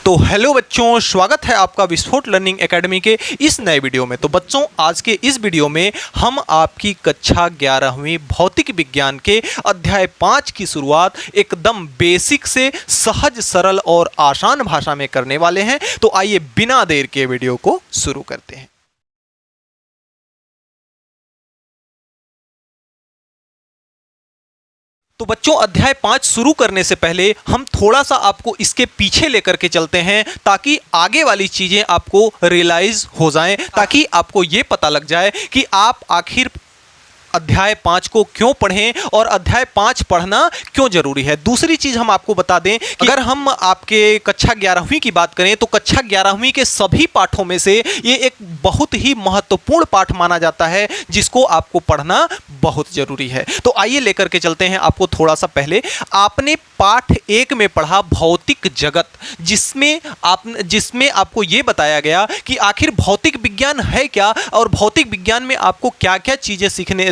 तो हेलो बच्चों, स्वागत है आपका विस्फोट लर्निंग एकेडमी के इस नए वीडियो में। तो बच्चों, आज के इस वीडियो में हम आपकी कक्षा 11वीं भौतिक विज्ञान के अध्याय 5 की शुरुआत एकदम बेसिक से सहज, सरल और आसान भाषा में करने वाले हैं। तो आइए बिना देर के वीडियो को शुरू करते हैं। तो बच्चों, अध्याय 5 शुरू करने से पहले हम थोड़ा सा आपको इसके पीछे लेकर के चलते हैं ताकि आगे वाली चीजें आपको रियलाइज हो जाएं, ताकि आपको ये पता लग जाए कि आप आखिर अध्याय 5 को क्यों पढ़ें और अध्याय 5 पढ़ना क्यों जरूरी है। दूसरी चीज हम आपको बता दें कि अगर हम आपके कक्षा 11वीं की बात करें तो कक्षा 11वीं के सभी पाठों में से ये एक बहुत ही महत्वपूर्ण पाठ माना जाता है जिसको आपको पढ़ना बहुत जरूरी है। तो आइए लेकर के चलते हैं आपको थोड़ा सा पहले। आपने पाठ 1 में पढ़ा भौतिक जगत, जिसमें आपको ये बताया गया कि आखिर भौतिक विज्ञान है क्या और भौतिक विज्ञान में आपको क्या क्या चीजें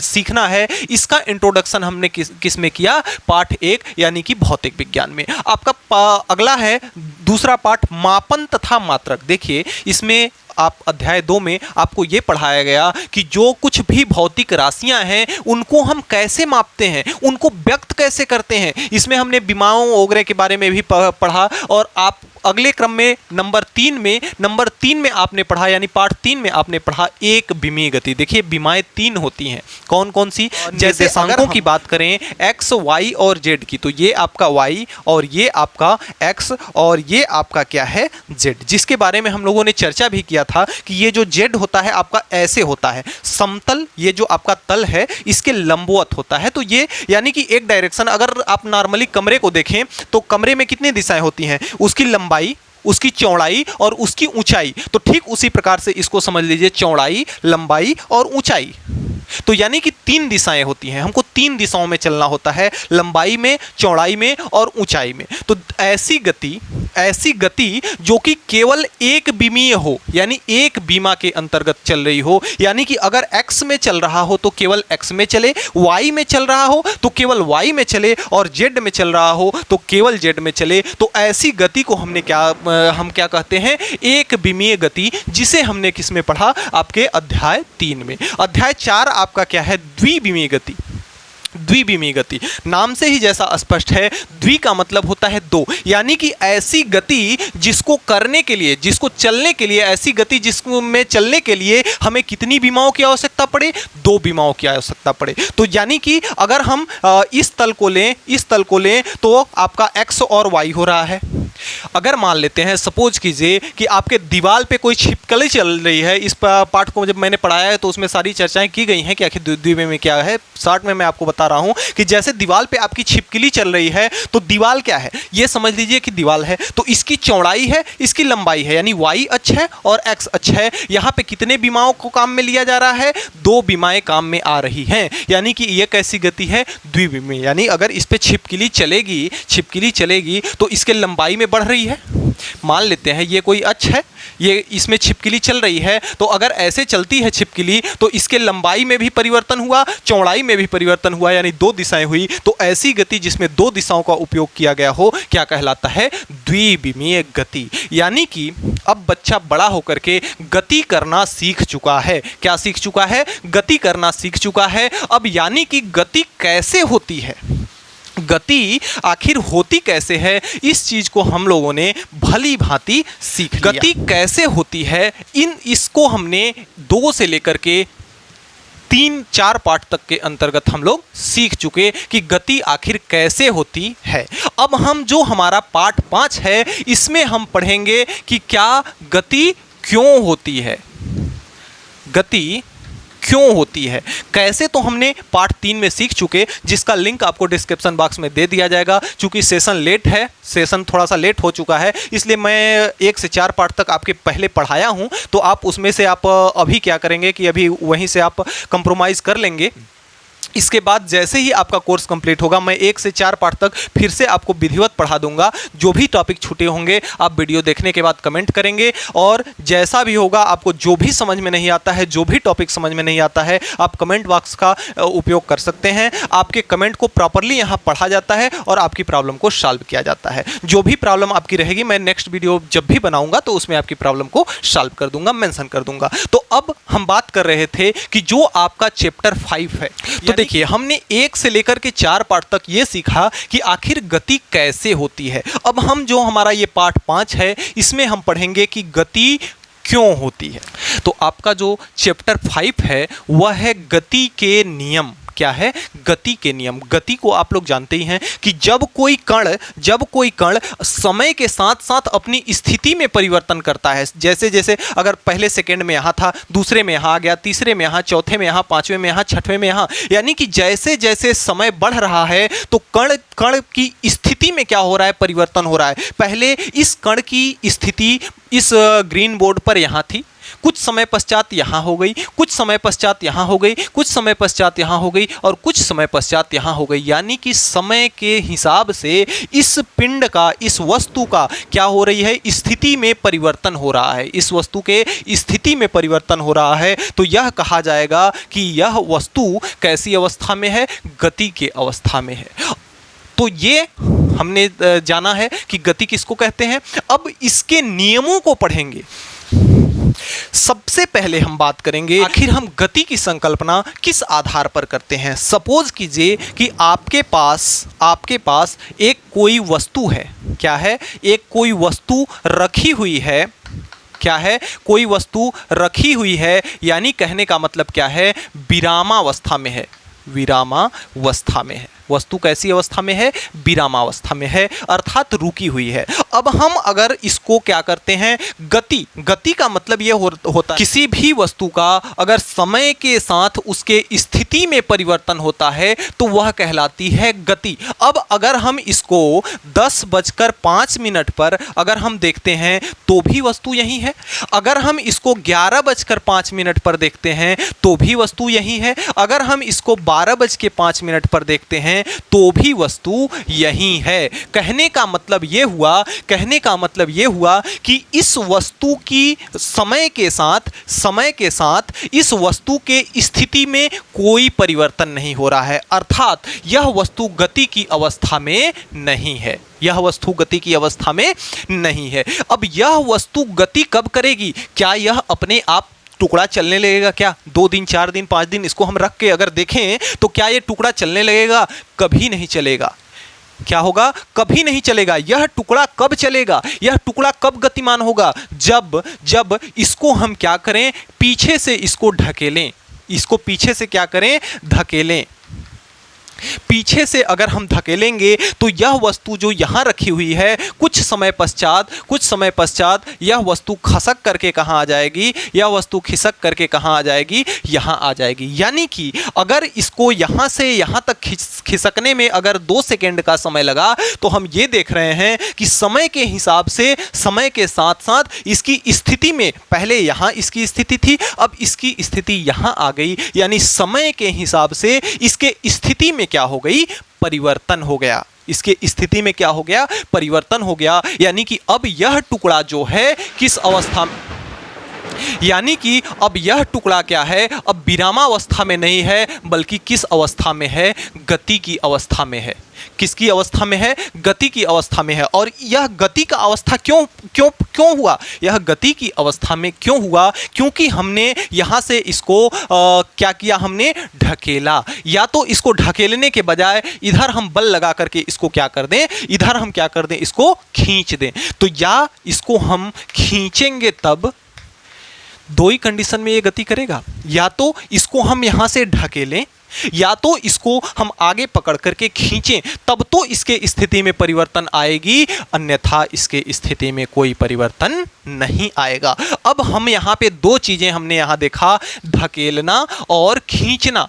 सीखना है। इसका इंट्रोडक्शन हमने किस में किया? पाठ 1 यानी कि भौतिक विज्ञान में। आपका अगला है दूसरा पाठ मापन तथा मात्रक। देखिए, इसमें आप अध्याय 2 में आपको ये पढ़ाया गया कि जो कुछ भी भौतिक राशियां हैं उनको हम कैसे मापते हैं, उनको व्यक्त कैसे करते हैं। इसमें हमने विमाओं वगैरह के बारे में भी पढ़ा। और आप अगले क्रम में नंबर 3 में आपने पढ़ा, यानी पाठ 3 में आपने पढ़ा एक विमीय गति। देखिए, विमाएं 3 होती हैं। कौन कौन सी? जैसे अंकों की बात करें x, y और z की, तो ये आपका y और ये आपका x और ये आपका क्या है? z, जिसके बारे में हम लोगों ने चर्चा भी किया था कि ये जो z होता है आपका ऐसे होता है समतल, ये जो आपका तल है इसके लंबवत होता है। तो ये यानी कि एक डायरेक्शन, अगर आप नॉर्मली कमरे को देखें तो कमरे में कितनी दिशाएं होती हैं? उसकी लंबाई, उसकी चौड़ाई और उसकी ऊंचाई। तो ठीक उसी प्रकार से इसको समझ लीजिए, चौड़ाई, लंबाई और ऊंचाई। तो यानी कि 3 दिशाएं होती हैं, हमको 3 दिशाओं में चलना होता है, लंबाई में, चौड़ाई में और ऊंचाई में। तो ऐसी गति जो कि केवल एक विमीय हो, यानी एक विमा के अंतर्गत चल रही हो, यानी कि अगर x में चल रहा हो तो केवल x में चले, y में चल रहा हो तो केवल y में चले और z में चल रहा हो तो केवल z में चले। तो ऐसी गति को हम क्या कहते हैं? एक विमीय गति, जिसे हमने किस में पढ़ा? आपके अध्याय 3 में। अध्याय 4 आपका क्या है? द्विविमीय गति। द्विविमीय गति नाम से ही जैसा स्पष्ट है, द्वि का मतलब होता है 2, यानी कि ऐसी गति जिसको करने के लिए, जिसको चलने के लिए, ऐसी गति जिसमें चलने के लिए हमें कितनी विमाओं की आवश्यकता पड़े? 2 विमाओं की आवश्यकता पड़े। तो यानी कि अगर हम इस तल को लें तो आपका x और y हो रहा है। अगर मान लेते हैं, सपोज कीजिए कि आपके दीवार पे कोई छिपकली चल रही है। इस पाठ को जब मैंने पढ़ाया है तो उसमें सारी चर्चाएं की गई हैं कि आखिर द्विविमीय में क्या है। शॉर्ट में मैं आपको बता रहा हूं कि जैसे दीवार पे आपकी छिपकली चल रही है तो दीवार क्या है? ये समझ लीजिए कि दीवार है, तो इसकी चौड़ाई है, इसकी लंबाई है, यानी y अक्ष है और x अक्ष है। यहाँ पे कितने विमाओं को काम में लिया जा रहा है? 2 विमाएं काम में आ रही हैं, यानी कि ये कैसी गति है? द्विविमीय। यानी अगर इस पे छिपकली चलेगी तो इसके लंबाई में बढ़ रही है। मान लेते हैं ये कोई अक्ष है, ये इसमें छिपकली चल रही है, तो अगर ऐसे चलती है छिपकली तो इसके लंबाई में भी परिवर्तन हुआ, चौड़ाई में भी परिवर्तन हुआ, यानी 2 दिशाएं हुई। तो ऐसी गति जिसमें 2 दिशाओं का उपयोग किया गया हो क्या कहलाता है? द्विविमीय गति। यानी कि अब बच्चा बड़ा होकर के गति करना सीख चुका है। क्या सीख चुका है? गति करना सीख चुका है। अब यानी कि गति कैसे होती है, गति आखिर होती कैसे है, इस चीज को हम लोगों ने भली भांति सीख लिया। गति कैसे होती है, इसको हमने 2 से लेकर के 3-4 पाठ तक के अंतर्गत हम लोग सीख चुके कि गति आखिर कैसे होती है। अब हम जो हमारा पाठ 5 है इसमें हम पढ़ेंगे कि क्या गति क्यों होती है, गति क्यों होती है कैसे। तो हमने पार्ट 3 में सीख चुके, जिसका लिंक आपको डिस्क्रिप्शन बॉक्स में दे दिया जाएगा। चूंकि सेशन थोड़ा सा लेट हो चुका है, इसलिए मैं 1 से 4 पार्ट तक आपके पहले पढ़ाया हूं। तो आप उसमें से आप अभी क्या करेंगे कि अभी वहीं से आप कंप्रोमाइज़ कर लेंगे। इसके बाद जैसे ही आपका कोर्स कंप्लीट होगा, मैं 1 से 4 पार्ट तक फिर से आपको विधिवत पढ़ा दूंगा। जो भी टॉपिक छूटे होंगे आप वीडियो देखने के बाद कमेंट करेंगे, और जैसा भी होगा, आपको जो भी समझ में नहीं आता है, जो भी टॉपिक समझ में नहीं आता है, आप कमेंट बॉक्स का उपयोग कर सकते हैं। आपके कमेंट को प्रॉपरली यहाँ पढ़ा जाता है और आपकी प्रॉब्लम को सॉल्व किया जाता है। जो भी प्रॉब्लम आपकी रहेगी, मैं नेक्स्ट वीडियो जब भी बनाऊंगा तो उसमें आपकी प्रॉब्लम को सॉल्व कर दूंगा, मेंशन कर दूंगा। तो अब हम बात कर रहे थे कि जो आपका चैप्टर 5 है, तो देखिए हमने 1 से लेकर के 4 पार्ट तक ये सीखा कि आखिर गति कैसे होती है। अब हम जो हमारा ये पार्ट 5 है, इसमें हम पढ़ेंगे कि गति क्यों होती है। तो आपका जो चैप्टर 5 है वह है गति के नियम। क्या है? गति के नियम। गति को आप लोग जानते ही हैं कि जब कोई कण समय के साथ साथ अपनी स्थिति में परिवर्तन करता है, जैसे जैसे अगर पहले सेकंड में यहाँ था, दूसरे में यहाँ आ गया, तीसरे में यहाँ, चौथे में यहाँ, पांचवें में यहाँ, छठवें में यहाँ, यानी कि जैसे जैसे समय बढ़ रहा है तो कण की स्थिति में क्या हो रहा है? परिवर्तन हो रहा है। पहले इस कण की स्थिति इस ग्रीन बोर्ड पर यहाँ थी, कुछ समय पश्चात यहाँ हो गई, कुछ समय पश्चात यहाँ हो गई, कुछ समय पश्चात यहाँ हो गई, और कुछ समय पश्चात यहाँ हो गई। यानी कि समय के हिसाब से इस पिंड का, इस वस्तु का क्या हो रही है? स्थिति में परिवर्तन हो रहा है। इस वस्तु के स्थिति में परिवर्तन हो रहा है, तो यह कहा जाएगा कि यह वस्तु कैसी अवस्था में है? गति के अवस्था में है। तो ये हमने जाना है कि गति किसको कहते हैं। अब इसके नियमों को पढ़ेंगे। सबसे पहले हम बात करेंगे आखिर हम गति की संकल्पना किस आधार पर करते हैं। सपोज कीजिए कि आपके पास एक कोई वस्तु है। क्या है? एक कोई वस्तु रखी हुई है। क्या है? कोई वस्तु रखी हुई है, यानी कहने का मतलब क्या है? विरामावस्था में है। विरामावस्था में है। वस्तु कैसी अवस्था में है? विरामावस्था में है, अर्थात रुकी हुई है। अब हम अगर इसको क्या करते हैं? गति का मतलब यह होता है किसी भी वस्तु का अगर समय के साथ उसके स्थिति में परिवर्तन होता है तो वह कहलाती है गति। अब अगर हम इसको 10:05 पर अगर हम देखते हैं तो भी वस्तु यही है। अगर हम इसको 11:05 पर देखते हैं तो भी वस्तु यही है। अगर हम इसको 12:05 पर देखते हैं तो भी वस्तु यही है। कहने का मतलब यह हुआ कि इस वस्तु की समय के साथ इस वस्तु के स्थिति में कोई परिवर्तन नहीं हो रहा है, अर्थात यह वस्तु गति की अवस्था में नहीं है। यह वस्तु गति की अवस्था में नहीं है। अब यह वस्तु गति कब करेगी? क्या यह अपने आप टुकड़ा चलने लगेगा? क्या 2 दिन, 4 दिन, 5 दिन इसको हम रख के अगर देखें तो क्या ये टुकड़ा चलने लगेगा? कभी नहीं चलेगा। क्या होगा? कभी नहीं चलेगा। यह टुकड़ा कब चलेगा? यह टुकड़ा कब गतिमान होगा? जब इसको हम क्या करें? पीछे से इसको ढकेलें। इसको पीछे से क्या करें? धकेलें। पीछे से अगर हम धकेलेंगे तो यह वस्तु जो यहाँ रखी हुई है, कुछ समय पश्चात यह वस्तु खसक करके कहाँ आ जाएगी? यह वस्तु खिसक करके कहाँ आ जाएगी? यहाँ आ जाएगी। यानी कि अगर इसको यहाँ से यहाँ तक खिसकने में अगर 2 सेकेंड का समय लगा तो हम ये देख रहे हैं कि समय के हिसाब से, समय के साथ साथ इसकी स्थिति में, पहले यहाँ इसकी स्थिति थी, अब इसकी स्थिति यहाँ आ गई। यानी समय के हिसाब से इसके स्थिति में क्या हो गई? परिवर्तन हो गया। इसके स्थिति में क्या हो गया? परिवर्तन हो गया। यानी कि अब यह टुकड़ा जो है किस अवस्था में, यानी कि अब यह टुकड़ा क्या है? अब विरामावस्था में नहीं है, बल्कि किस अवस्था में है? गति की अवस्था में है। किसकी अवस्था में है? गति की अवस्था में है। और यह गति का अवस्था क्यों हुआ? यह गति की अवस्था में क्यों हुआ? क्योंकि हमने यहाँ से इसको क्या किया? हमने ढकेला। या तो इसको ढकेलने के बजाय इधर हम बल लगा करके इसको क्या कर दें? इधर हम क्या कर दें? इसको खींच दें। तो या इसको हम खींचेंगे तब 2 ही कंडीशन में ये गति करेगा। या तो इसको हम यहाँ से ढकेलें, या तो इसको हम आगे पकड़ करके खींचें, तब तो इसके स्थिति में परिवर्तन आएगी, अन्यथा इसके स्थिति में कोई परिवर्तन नहीं आएगा। अब हम यहाँ पे 2 चीजें हमने यहाँ देखा, धकेलना और खींचना।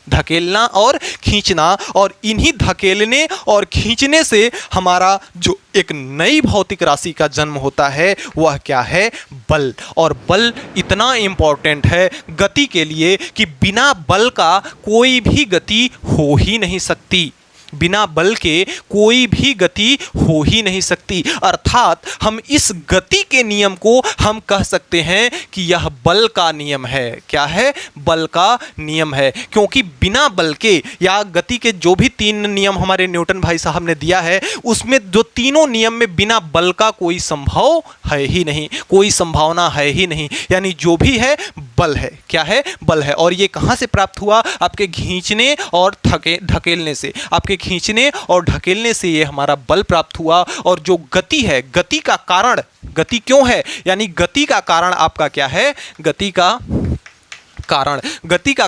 धकेलना और खींचना, और इन्हीं धकेलने और खींचने से हमारा जो एक नई भौतिक राशि का जन्म होता है वह क्या है? बल। और बल इतना इम्पॉर्टेंट है गति के लिए कि बिना बल का कोई भी गति हो ही नहीं सकती। बिना बल के कोई भी गति हो ही नहीं सकती। अर्थात हम इस गति के नियम को हम कह सकते हैं कि यह बल का नियम है। क्या है? बल का नियम है, क्योंकि बिना बल के या गति के जो भी 3 नियम हमारे न्यूटन भाई साहब ने दिया है उसमें जो तीनों नियम में बिना बल का कोई संभव है ही नहीं, कोई संभावना है ही नहीं। यानी जो भी है बल है। क्या है? बल है। और ये कहाँ से प्राप्त हुआ? आपके खींचने और धकेलने से। आपके खींचने और ढकेलने से ये हमारा बल प्राप्त हुआ। और जो गति है, गति का कारण, गति क्यों है? यानी गति का कारण आपका क्या है? गति का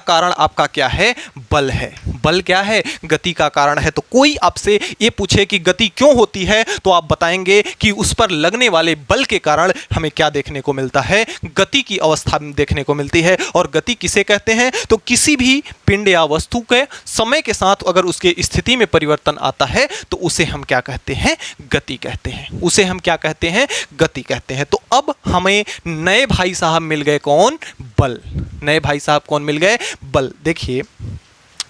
कारण आपका क्या है? बल है। बल क्या है? गति का कारण है। तो कोई आपसे ये पूछे कि गति क्यों होती है, तो आप बताएंगे कि उस पर लगने वाले बल के कारण हमें क्या देखने को मिलता है? गति की अवस्था में देखने को मिलती है। और गति किसे कहते हैं? तो किसी भी पिंड या वस्तु के समय के साथ अगर उसके स्थिति में परिवर्तन आता है तो उसे हम क्या कहते हैं? गति कहते हैं। उसे हम क्या कहते हैं? गति कहते हैं। तो अब हमें नए भाई साहब मिल गए। कौन? बल। नए भाई साहब कौन मिल गए? बल। देखिए,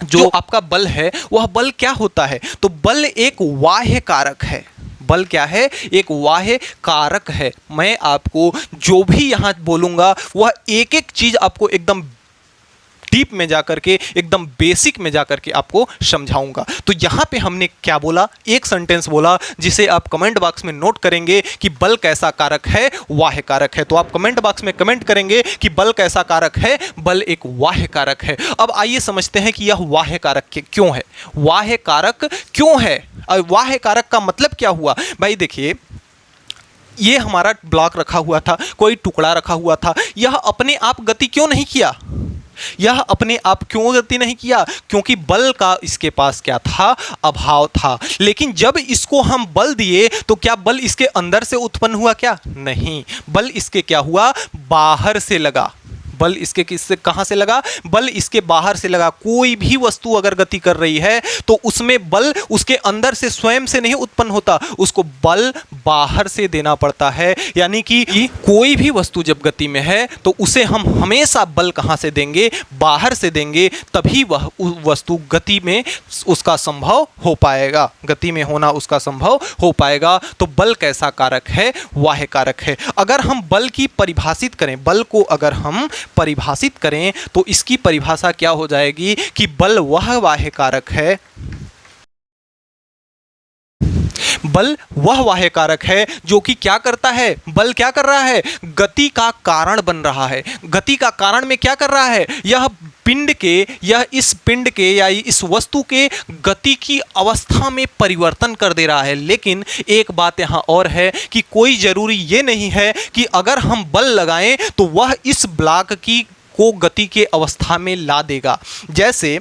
जो आपका बल है वह बल क्या होता है? तो बल एक बाह्य कारक है। बल क्या है? एक बाह्य कारक है। मैं आपको जो भी यहां बोलूंगा वह एक एक चीज आपको एकदम डीप में जाकर के, एकदम बेसिक में जाकर के आपको समझाऊंगा। तो यहां पे हमने क्या बोला? एक सेंटेंस बोला जिसे आप कमेंट बॉक्स में नोट करेंगे कि बल कैसा कारक है? बाह्य कारक है। तो आप कमेंट बॉक्स में कमेंट करेंगे कि बल कैसा कारक है? बल एक बाह्य कारक है। अब आइए समझते हैं कि यह बाह्य कारक क्यों है। बाह्य कारक क्यों है? बाह्य कारक का मतलब क्या हुआ? भाई देखिए, ये हमारा ब्लॉक रखा हुआ था, कोई टुकड़ा रखा हुआ था, यह अपने आप गति क्यों नहीं किया? यह अपने आप क्यों गति नहीं किया? क्योंकि बल का इसके पास क्या था? अभाव था। लेकिन जब इसको हम बल दिए तो क्या बल इसके अंदर से उत्पन्न हुआ? क्या? नहीं, बल इसके क्या हुआ? बाहर से लगा। बल इसके किससे, कहां से लगा? बल इसके बाहर से लगा। कोई भी वस्तु अगर गति कर रही है तो उसमें बल उसके अंदर से स्वयं से नहीं उत्पन्न होता, उसको बल बाहर से देना पड़ता है। यानी कि कोई भी वस्तु जब गति में है तो उसे हम हमेशा बल कहां से देंगे? बाहर से देंगे, तभी वह वस्तु गति में उसका संभव हो पाएगा, गति में होना उसका संभव हो पाएगा। तो बल कैसा कारक है? बाह्य कारक है। अगर हम बल की परिभाषित करें, बल को अगर हम परिभाषित करें तो इसकी परिभाषा क्या हो जाएगी कि बल वह बाह्य कारक है, बल वह बाह्य कारक है जो कि क्या करता है? बल क्या कर रहा है? गति का कारण बन रहा है। गति का कारण में क्या कर रहा है? यह पिंड के, यह इस पिंड के या इस वस्तु के गति की अवस्था में परिवर्तन कर दे रहा है। लेकिन एक बात यहाँ और है कि कोई जरूरी ये नहीं है कि अगर हम बल लगाएं तो वह इस ब्लॉक की को गति के अवस्था में ला देगा। जैसे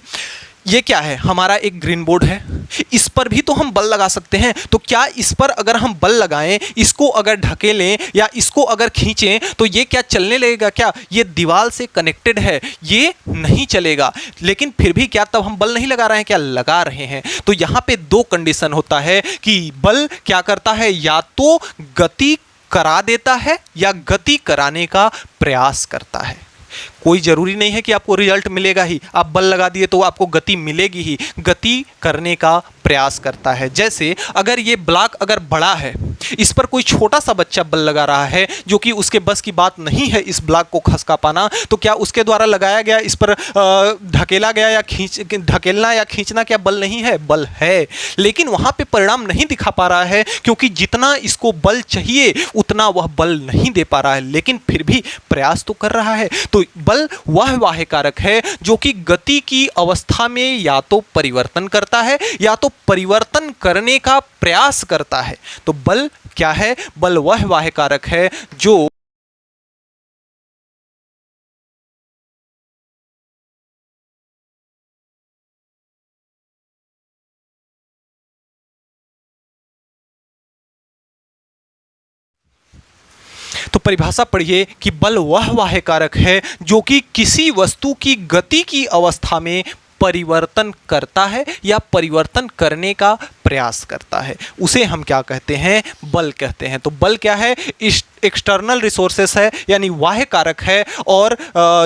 ये क्या है? हमारा एक ग्रीन बोर्ड है, इस पर भी तो हम बल लगा सकते हैं। तो क्या इस पर अगर हम बल लगाएं, इसको अगर ढकेलें या इसको अगर खींचें तो ये क्या चलने लगेगा? क्या ये दीवार से कनेक्टेड है? ये नहीं चलेगा। लेकिन फिर भी क्या तब हम बल नहीं लगा रहे हैं? क्या लगा रहे हैं। तो यहाँ पे 2 कंडीशन होता है कि बल क्या करता है? या तो गति करा देता है या गति कराने का प्रयास करता है। कोई जरूरी नहीं है कि आपको रिजल्ट मिलेगा ही, आप बल लगा दिए तो आपको गति मिलेगी ही। गति करने का प्रयास करता है। जैसे अगर ये ब्लॉक अगर बड़ा है, इस पर कोई छोटा सा बच्चा बल लगा रहा है जो कि उसके बस की बात नहीं है इस ब्लॉक को खसका पाना, तो क्या उसके द्वारा लगाया गया इस पर ढकेला गया या ढकेलना या खींचना क्या बल नहीं है? बल है। लेकिन वहां पे परिणाम नहीं दिखा पा रहा है क्योंकि जितना इसको बल चाहिए उतना वह बल नहीं दे पा रहा है, लेकिन फिर भी प्रयास तो कर रहा है। तो बल वह बाह्य कारक है जो कि गति की अवस्था में या तो परिवर्तन करता है या तो परिवर्तन करने का प्रयास करता है। तो बल क्या है? बल वह बाह्य कारक है जो तो परिभाषा पढ़िए कि बल वह बाह्य कारक है जो कि किसी वस्तु की गति की अवस्था में परिवर्तन करता है या परिवर्तन करने का प्रयास करता है, उसे हम क्या कहते हैं? बल कहते हैं। तो बल क्या है? एक्सटर्नल रिसोर्सेस है, यानी बाह्य कारक है, और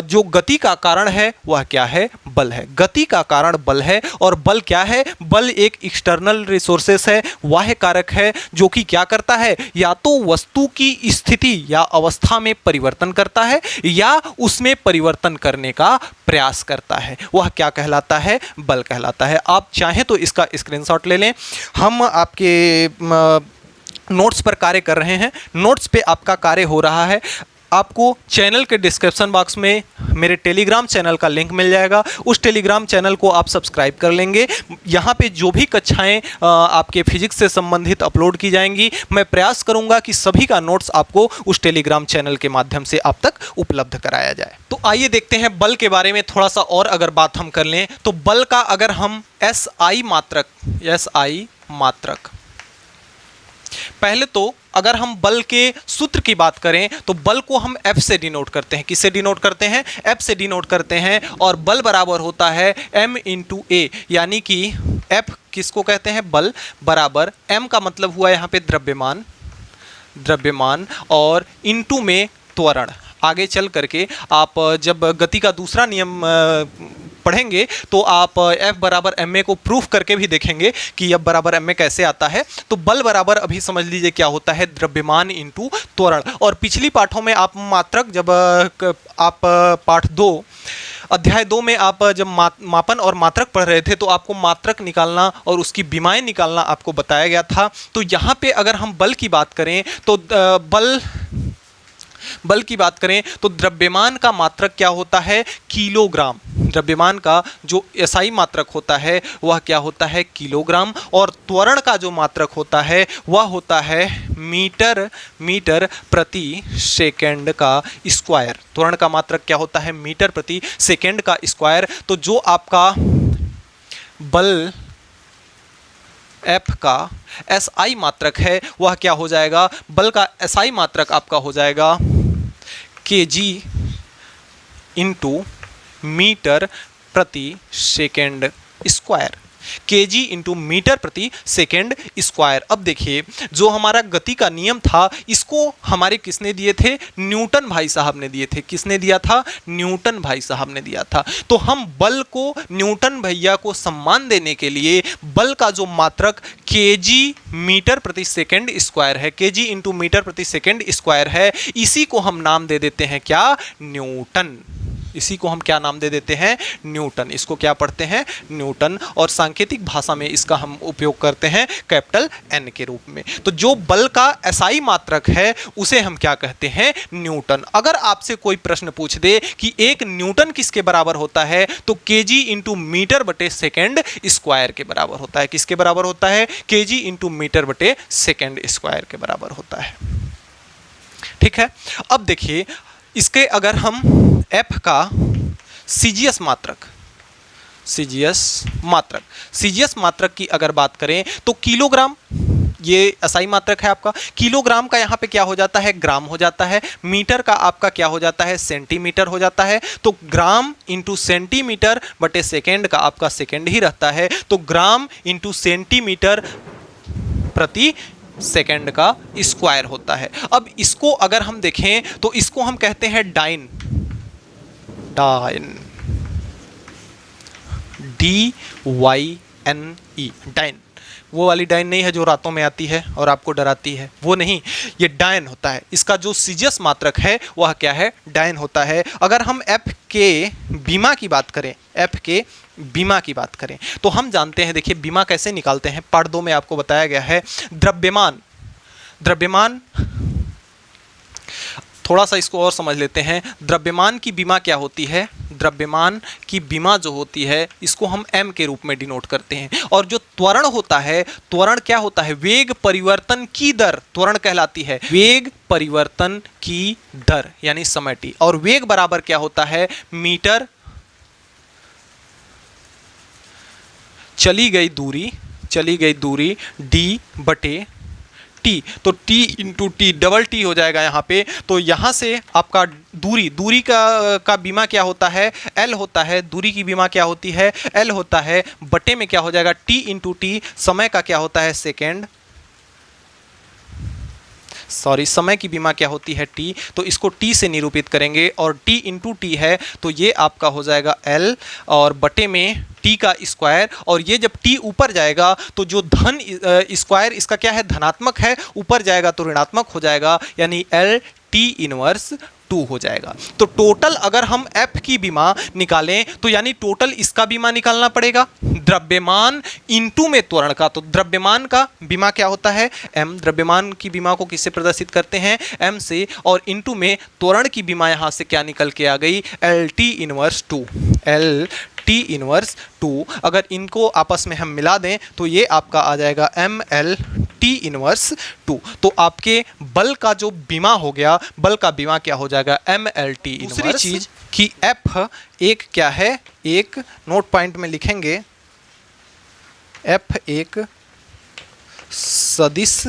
जो गति का कारण है वह क्या है? बल है। गति का कारण बल है, और बल क्या है? बल एक एक्सटर्नल रिसोर्सेस है, बाह्य कारक है, जो कि क्या करता है? या तो वस्तु की स्थिति या अवस्था में परिवर्तन करता है या उसमें परिवर्तन करने का प्रयास करता है। वह क्या कहलाता है? बल कहलाता है। आप चाहें तो इसका स्क्रीनशॉट ले लें। हम आपके नोट्स पर कार्य कर रहे हैं, नोट्स पे आपका कार्य हो रहा है। आपको चैनल के डिस्क्रिप्शन बॉक्स में मेरे टेलीग्राम चैनल का लिंक मिल जाएगा, उस टेलीग्राम चैनल को आप सब्सक्राइब कर लेंगे। यहाँ पे जो भी कक्षाएं आपके फिजिक्स से संबंधित अपलोड की जाएंगी, मैं प्रयास करूँगा कि सभी का नोट्स आपको उस टेलीग्राम चैनल के माध्यम से आप तक उपलब्ध कराया जाए। तो आइए देखते हैं बल के बारे में थोड़ा सा और अगर बात हम कर लें तो बल का अगर हम SI मात्रक, पहले तो अगर हम बल के सूत्र की बात करें तो बल को हम F से डिनोट करते हैं। किससे डिनोट करते हैं? F से डिनोट करते हैं, और बल बराबर होता है M × A, यानी कि F किसको कहते हैं? बल बराबर M का मतलब हुआ यहाँ पे द्रव्यमान और इनटू में त्वरण। आगे चल करके आप जब गति का दूसरा नियम पढ़ेंगे तो आप F बराबर ma को प्रूफ करके भी देखेंगे कि F बराबर ma कैसे आता है। तो बल बराबर अभी समझ लीजिए क्या होता है? द्रव्यमान इंटू त्वरण। और पिछली पाठों में आप मात्रक, जब आप पाठ 2 अध्याय 2 में आप जब मापन और मात्रक पढ़ रहे थे तो आपको मात्रक निकालना और उसकी विमाएं निकालना आपको बताया गया था। तो यहाँ पे अगर हम बल की बात करें तो बल की बात करें तो द्रव्यमान का मात्रक क्या होता है? किलोग्राम। द्रव्यमान का जो SI मात्रक होता है वह क्या होता है? किलोग्राम। और त्वरण का जो मात्रक होता है वह होता है मीटर प्रति सेकंड का स्क्वायर। त्वरण का मात्रक क्या होता है? मीटर प्रति सेकंड का स्क्वायर। तो जो आपका बल F का SI मात्रक है वह क्या हो जाएगा? बल का SI मात्रक आपका हो जाएगा kg इंटू मीटर प्रति second square. kg into metre प्रति सेकेंड स्क्वायर। अब देखिए, जो हमारा गति का नियम था इसको हमारे किसने दिए थे? न्यूटन भाई साहब ने दिए थे। किसने दिया था? न्यूटन भाई साहब ने दिया था। तो हम बल को न्यूटन भैया को सम्मान देने के लिए बल का जो मात्रक kg मीटर प्रति सेकेंड स्क्वायर है, kg इंटू मीटर प्रति सेकेंड स्क्वायर है, इसी को हम नाम दे देते हैं क्या? न्यूटन। इसी को हम क्या नाम दे देते हैं? न्यूटन। इसको क्या पढ़ते हैं? न्यूटन। और सांकेतिक भाषा में इसका हम उपयोग करते हैं कैपिटल N के रूप में। तो जो बल का SI मात्रक है उसे हम क्या कहते हैं? न्यूटन। अगर आपसे कोई प्रश्न पूछ दे कि एक न्यूटन किसके बराबर होता है, तो kg इंटू मीटर बटे सेकेंड स्क्वायर के बराबर होता है। किसके बराबर होता है? kg इंटू मीटर बटे सेकेंड स्क्वायर के बराबर होता है। ठीक है। अब देखिए, इसके अगर हम F का CGS मात्रक की अगर बात करें तो किलोग्राम, ये SI मात्रक है आपका। किलोग्राम का यहाँ पे क्या हो जाता है? ग्राम हो जाता है। मीटर का आपका क्या हो जाता है? सेंटीमीटर हो जाता है। तो ग्राम इंटू सेंटीमीटर बटे सेकेंड का आपका सेकेंड ही रहता है। तो ग्राम इंटू सेंटीमीटर प्रति सेकेंड का स्क्वायर होता है। अब इसको अगर हम देखें तो इसको हम कहते हैं डाइन। DYNE, dine. वो वाली डाइन नहीं है जो रातों में आती है और आपको डराती है, वो नहीं, ये डाइन होता है। इसका जो सीजियस मात्रक है वह क्या है? डाइन होता है। अगर हम F के बीमा की बात करें, तो हम जानते हैं, देखिए बीमा कैसे निकालते हैं, पार्ट 2 में आपको बताया गया है। द्रव्यमान थोड़ा सा इसको और समझ लेते हैं। द्रव्यमान की बीमा क्या होती है? द्रव्यमान की बीमा जो होती है इसको हम m के रूप में डिनोट करते हैं। और जो त्वरण होता है, त्वरण क्या होता है? वेग परिवर्तन की दर त्वरण कहलाती है। वेग परिवर्तन की दर यानी समय t। और वेग बराबर क्या होता है? मीटर चली गई दूरी d बटे टी, तो T into T double T हो जाएगा यहाँ पे। तो यहाँ से आपका दूरी का बीमा क्या होता है, एल होता है। दूरी की बीमा क्या होती है, एल होता है। बटे में क्या हो जाएगा, टी इंटू टी। समय का क्या होता है, सेकेंड, सॉरी समय की बीमा क्या होती है, टी। तो इसको टी से निरूपित करेंगे और टी इंटू टी है तो ये आपका हो जाएगा एल और बटे में टी का स्क्वायर। और ये जब टी ऊपर जाएगा तो जो धन स्क्वायर इसका क्या है, धनात्मक है, ऊपर जाएगा तो ऋणात्मक हो जाएगा, यानी एल टी इनवर्स 2 हो जाएगा। तो टोटल अगर हम एफ की बीमा निकालें तो यानी टोटल इसका बीमा निकालना पड़ेगा, द्रव्यमान इंटू में त्वरण का। तो द्रव्यमान का बीमा क्या होता है, एम। द्रव्यमान की बीमा को किससे प्रदर्शित करते हैं, एम से। और इंटू में त्वरण की बीमा यहां से क्या निकल के आ गई, L T inverse 2। L T inverse 2 अगर इनको आपस में हम मिला दें तो ये आपका आ जाएगा एम एल टी इनवर्स 2। तो आपके बल का जो बीमा हो गया, बल का बीमा क्या हो जाएगा, एम एल टी इनवर्स। दूसरी चीज कि एफ एक क्या है, एक नोट पॉइंट में लिखेंगे, एफ एक सदिश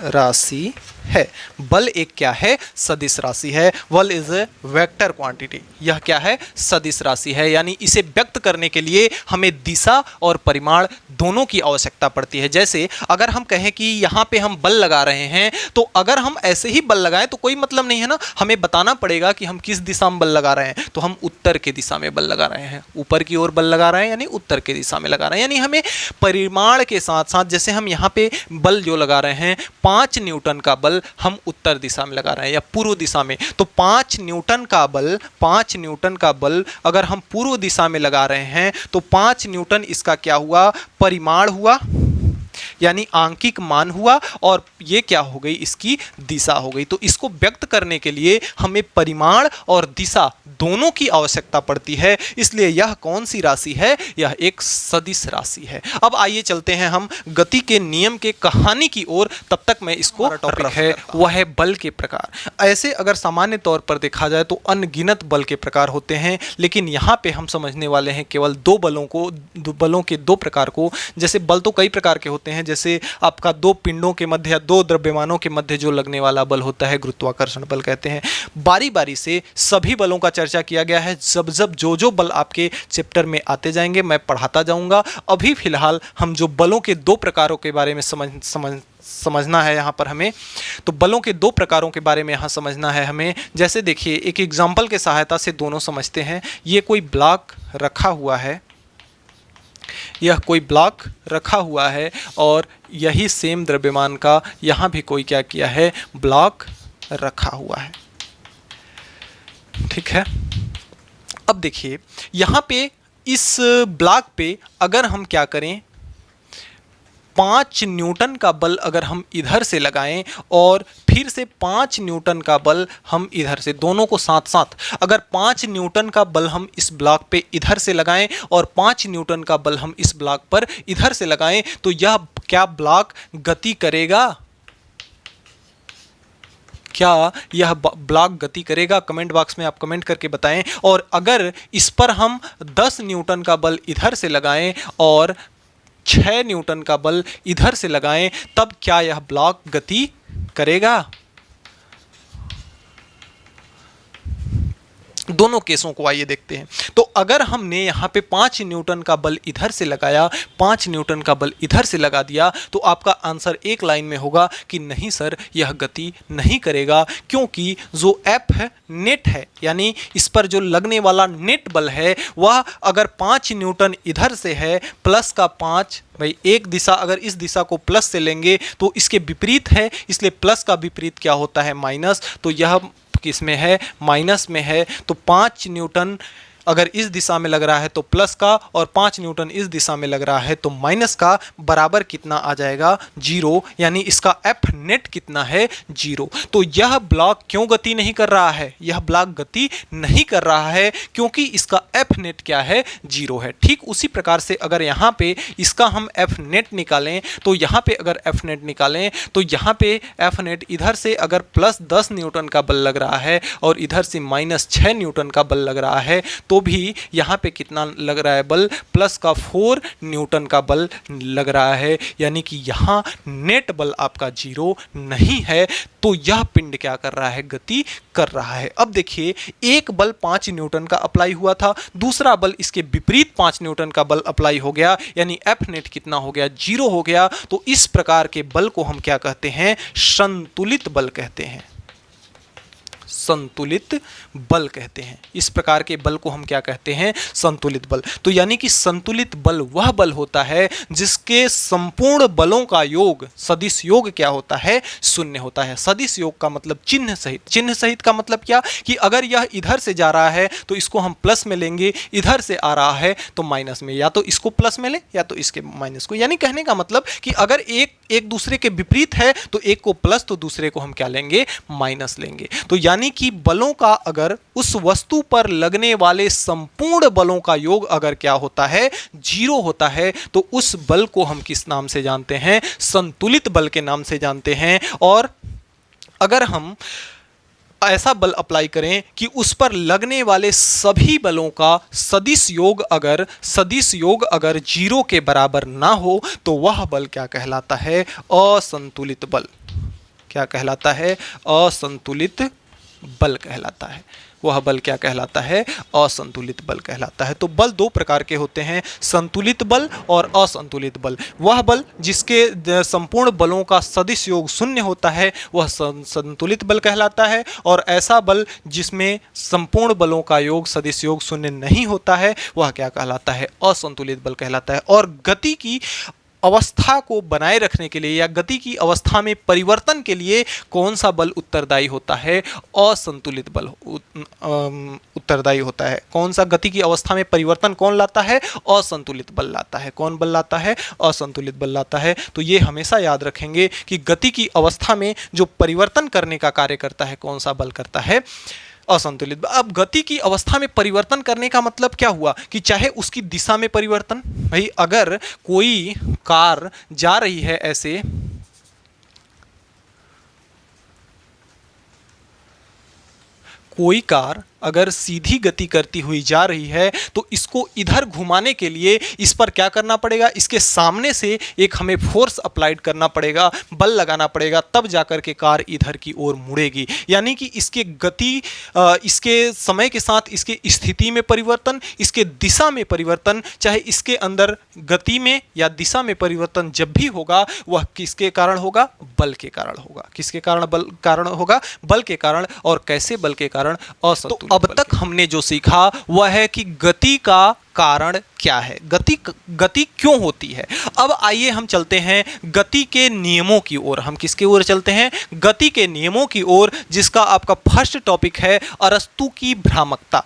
राशि है। बल एक क्या है, सदिश राशि है। बल इज ए वेक्टर क्वांटिटी। यह क्या है, सदिश राशि है, यानी इसे व्यक्त करने के लिए हमें दिशा और परिमाण दोनों की आवश्यकता पड़ती है। जैसे अगर हम कहें कि यहाँ पे हम बल लगा रहे हैं, तो अगर हम ऐसे ही बल लगाएं तो कोई मतलब नहीं है ना, हमें बताना पड़ेगा कि हम किस दिशा में बल लगा रहे हैं। तो हम उत्तर की दिशा में बल लगा रहे हैं, ऊपर की ओर बल लगा रहे हैं, यानी उत्तर की दिशा में लगा रहे हैं। यानी हमें परिमाण के साथ साथ, जैसे हम यहाँ पे बल जो लगा रहे हैं 5 न्यूटन का बल हम उत्तर दिशा में लगा रहे हैं या पूर्व दिशा में, तो 5 न्यूटन का बल अगर हम पूर्व दिशा में लगा रहे हैं तो 5 न्यूटन इसका क्या हुआ, परिमाण हुआ, यानी आंकिक मान हुआ, और ये क्या हो गई, इसकी दिशा हो गई। तो इसको व्यक्त करने के लिए हमें परिमाण और दिशा दोनों की आवश्यकता पड़ती है, इसलिए यह कौन सी राशि है, यह एक सदिश राशि है। अब आइए चलते हैं हम गति के नियम के कहानी की ओर। तब तक मैं इसको टॉपिक है वह है बल के प्रकार। ऐसे अगर सामान्य तौर पर देखा जाए तो अनगिनत बल के प्रकार होते हैं, लेकिन यहाँ पे हम समझने वाले हैं केवल बलों के दो प्रकार को। जैसे बल तो कई प्रकार के होते हैं, जैसे आपका दो पिंडों के मध्य या दो द्रव्यमानों के मध्य जो लगने वाला बल होता है, गुरुत्वाकर्षण बल कहते हैं। बारी बारी से सभी बलों का चर्चा किया गया है। जब जो बल आपके चैप्टर में आते जाएंगे मैं पढ़ाता जाऊंगा। अभी फिलहाल हम जो बलों के दो प्रकारों के बारे में समझना है यहाँ पर हमें, तो बलों के दो प्रकारों के बारे में यहाँ समझना है हमें। जैसे देखिए एक एग्जाम्पल के सहायता से दोनों समझते हैं। ये कोई ब्लॉक रखा हुआ है, यह कोई ब्लॉक रखा हुआ है, और यही सेम द्रव्यमान का यहाँ भी कोई क्या किया है, ब्लॉक रखा हुआ है। ठीक है, अब देखिए यहाँ पे इस ब्लॉक पे अगर हम क्या करें, 5 न्यूटन का बल अगर हम इधर से लगाएं और फिर से 5 न्यूटन का बल हम इधर से, दोनों को साथ साथ, अगर 5 न्यूटन का बल हम इस ब्लॉक पे इधर से लगाएं और 5 न्यूटन का बल हम इस ब्लॉक पर इधर से लगाएं, तो यह क्या ब्लॉक गति करेगा? क्या यह ब्लॉक गति करेगा? कमेंट बॉक्स में आप कमेंट करके बताएं। और अगर इस पर हम 10 न्यूटन का बल इधर से लगाएं और 6 न्यूटन का बल इधर से लगाएं, तब क्या यह ब्लॉक गति करेगा? दोनों केसों को आइए देखते हैं। तो अगर हमने यहाँ पे 5 न्यूटन का बल इधर से लगाया, 5 न्यूटन का बल इधर से लगा दिया, तो आपका आंसर एक लाइन में होगा कि नहीं सर, यह गति नहीं करेगा, क्योंकि जो एफ है नेट है, यानी इस पर जो लगने वाला नेट बल है वह अगर 5 न्यूटन इधर से है, प्लस का 5, भाई एक दिशा, अगर इस दिशा को प्लस से लेंगे तो इसके विपरीत है, इसलिए प्लस का विपरीत क्या होता है, माइनस। तो यह किस में है, माइनस में है। तो 5 न्यूटन अगर इस दिशा में लग रहा है तो प्लस का, और 5 न्यूटन इस दिशा में लग रहा है तो माइनस का, बराबर कितना आ जाएगा, 0। यानी इसका एफ नेट कितना है, 0। तो यह ब्लॉक क्यों गति नहीं कर रहा है? यह ब्लॉक गति नहीं कर रहा है क्योंकि इसका एफ नेट क्या है, 0 है। ठीक उसी प्रकार से अगर यहाँ पे इसका हम एफ नेट निकालें, तो यहाँ पे अगर एफ नेट निकालें तो यहाँ पे एफ नेट इधर से अगर प्लस 10 न्यूटन का बल लग रहा है और इधर से माइनस 6 न्यूटन का बल लग रहा है, तो भी यहाँ पे कितना लग रहा है बल, प्लस का 4 न्यूटन का बल लग रहा है, यानी कि यहाँ नेट बल आपका 0 नहीं है। तो यह पिंड क्या कर रहा है, गति कर रहा है। अब देखिए, एक बल 5 न्यूटन का अप्लाई हुआ था, दूसरा बल इसके विपरीत 5 न्यूटन का बल अप्लाई हो गया, यानी एफ नेट कितना हो गया, 0 हो गया। तो इस प्रकार के बल को हम क्या कहते हैं, संतुलित बल कहते हैं, संतुलित बल कहते हैं। इस प्रकार के बल को हम क्या कहते हैं, संतुलित बल। तो यानी कि संतुलित बल वह बल होता है जिसके संपूर्ण बलों का योग, सदिश योग क्या होता है, शून्य होता है। सदिश योग का मतलब चिन्ह सहित। चिन्ह सहित का मतलब क्या, कि अगर यह इधर से जा रहा है तो इसको हम प्लस में लेंगे, इधर से आ रहा है तो माइनस में, या तो इसको प्लस में ले या तो इसके माइनस को। यानी कहने का मतलब कि अगर एक दूसरे के विपरीत है तो एक को प्लस तो दूसरे को हम क्या लेंगे, माइनस लेंगे। तो यानी कि बलों का अगर उस वस्तु पर लगने वाले संपूर्ण बलों का योग अगर क्या होता है, 0 होता है, तो उस बल को हम किस नाम से जानते हैं, संतुलित बल के नाम से जानते हैं। और अगर हम ऐसा बल अप्लाई करें कि उस पर लगने वाले सभी बलों का सदिश योग अगर 0 के बराबर ना हो, तो वह बल क्या कहलाता है, असंतुलित बल। क्या कहलाता है, असंतुलित बल कहलाता है। वह बल क्या कहलाता है, असंतुलित बल कहलाता है। तो बल दो प्रकार के होते हैं, संतुलित बल और असंतुलित बल। वह बल जिसके संपूर्ण बलों का सदिश योग 0 होता है वह संतुलित बल कहलाता है, और ऐसा बल जिसमें संपूर्ण बलों का योग सदिश योग 0 नहीं होता है वह क्या कहलाता है, असंतुलित बल कहलाता है। और गति की अवस्था को बनाए रखने के लिए या गति की अवस्था में परिवर्तन के लिए कौन सा बल उत्तरदायी होता है, असंतुलित बल उत्तरदायी होता है। कौन सा गति की अवस्था में परिवर्तन कौन लाता है, असंतुलित बल लाता है। कौन बल लाता है, असंतुलित बल लाता है। तो ये हमेशा याद रखेंगे कि गति की अवस्था में जो परिवर्तन करने का कार्य करता है कौन सा बल करता है, असंतुलित। अब गति की अवस्था में परिवर्तन करने का मतलब क्या हुआ, कि चाहे उसकी दिशा में परिवर्तन, भाई अगर कोई कार जा रही है ऐसे, कोई कार अगर सीधी गति करती हुई जा रही है तो इसको इधर घुमाने के लिए इस पर क्या करना पड़ेगा, इसके सामने से एक हमें फोर्स अप्लाइड करना पड़ेगा, बल लगाना पड़ेगा, तब जाकर के कार इधर की ओर मुड़ेगी। यानी कि इसके गति, इसके समय के साथ इसके स्थिति में परिवर्तन, इसके दिशा में परिवर्तन, चाहे इसके अंदर गति में या दिशा में परिवर्तन जब भी होगा वह किसके कारण होगा, बल के कारण होगा। किसके कारण, बल कारण होगा, बल के कारण। और कैसे बल के कारण, असंतुलित। अब तक हमने जो सीखा वह है कि गति का कारण क्या है, गति क्यों होती है। अब आइए हम चलते हैं गति के नियमों की ओर। हम किसकी ओर चलते हैं, गति के नियमों की ओर, जिसका आपका फर्स्ट टॉपिक है अरस्तु की भ्रामकता।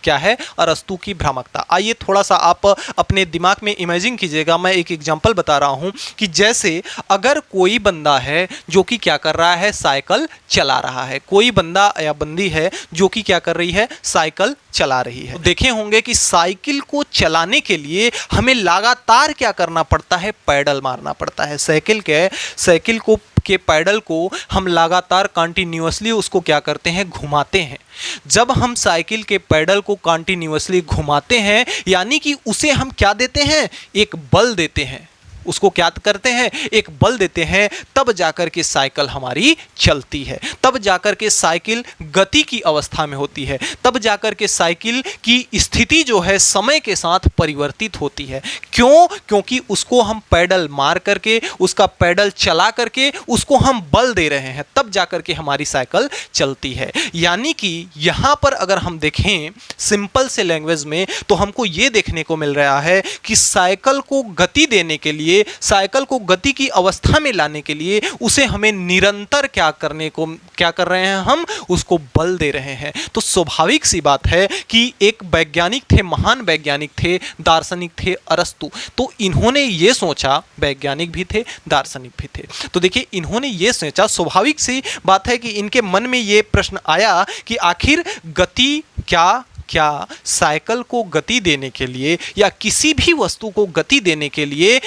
क्या है, अरस्तु की भ्रामकता। आइए थोड़ा सा आप अपने दिमाग में इमेजिन कीजिएगा। मैं एक एग्जांपल बता रहा हूं कि जैसे अगर कोई बंदा है जो कि क्या कर रहा है, साइकिल चला रहा है। कोई बंदा या बंदी है जो कि क्या कर रही है, साइकिल चला रही है। देखे होंगे कि साइकिल को चलाने के लिए हमें लगातार क्या करना पड़ता है, पैडल मारना पड़ता है। साइकिल के पैडल को हम लगातार कंटिन्यूअसली उसको क्या करते हैं, घुमाते हैं। जब हम साइकिल के पैडल को कंटिन्यूअसली घुमाते हैं यानी कि उसे हम क्या देते हैं, एक बल देते हैं। उसको क्या करते हैं, एक बल देते हैं, तब जाकर के साइकिल हमारी चलती है, तब जाकर के साइकिल गति की अवस्था में होती है, तब जाकर के साइकिल की स्थिति जो है समय के साथ परिवर्तित होती है। क्यों, क्योंकि उसको हम पैडल मार करके, उसका पैडल चला करके उसको हम बल दे रहे हैं, तब जाकर के हमारी साइकिल चलती है। यानी कि यहाँ पर अगर हम देखें सिंपल से लैंग्वेज में, तो हमको ये देखने को मिल रहा है कि साइकिल को गति देने के लिए, साइकिल को गति की अवस्था में लाने के लिए उसे हमें निरंतर क्या कर रहे हैं, हम उसको बल दे रहे हैं। तो स्वाभाविक सी बात है कि एक वैज्ञानिक थे, महान वैज्ञानिक थे, दार्शनिक थे, अरस्तु। तो इन्होंने ये सोचा, वैज्ञानिक भी थे, दार्शनिक भी थे। तो देखिए इन्होंने ये सोचा, स्वाभाविक सी बात है कि इनके मन में ये प्रश्न आया कि आखिर गति क्या साइकिल को गति देने के लिए या किसी भी वस्तु को गति देने के लिए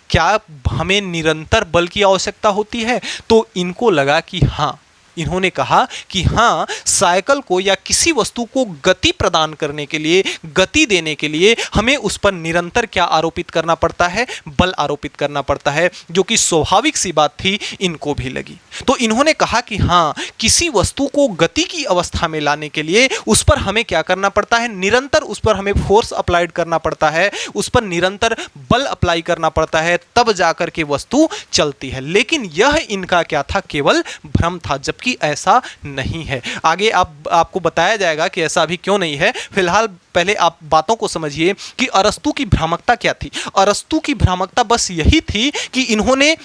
क्या हमें निरंतर बल की आवश्यकता होती है। तो इनको लगा कि हाँ, इन्होंने कहा कि हाँ, साइकिल को या किसी वस्तु को गति प्रदान करने के लिए, गति देने के लिए हमें उस पर निरंतर क्या आरोपित करना पड़ता है? बल आरोपित करना पड़ता है, जो कि स्वाभाविक सी बात थी, इनको भी लगी। तो इन्होंने कहा कि हाँ, किसी वस्तु को गति की अवस्था में लाने के लिए उस पर हमें क्या करना पड़ता है? निरंतर उस पर हमें फोर्स अप्लाइड करना पड़ता है, उस पर निरंतर बल अप्लाई करना पड़ता है, तब जाकर के वस्तु चलती है। लेकिन यह इनका क्या था? केवल भ्रम था, जबकि ऐसा नहीं है। आगे आपको बताया जाएगा कि ऐसा अभी क्यों नहीं है। फिलहाल पहले आप बातों को समझिए कि अरस्तू की भ्रामकता क्या थी। अरस्तू की भ्रामकता बस यही थी कि इन्होंने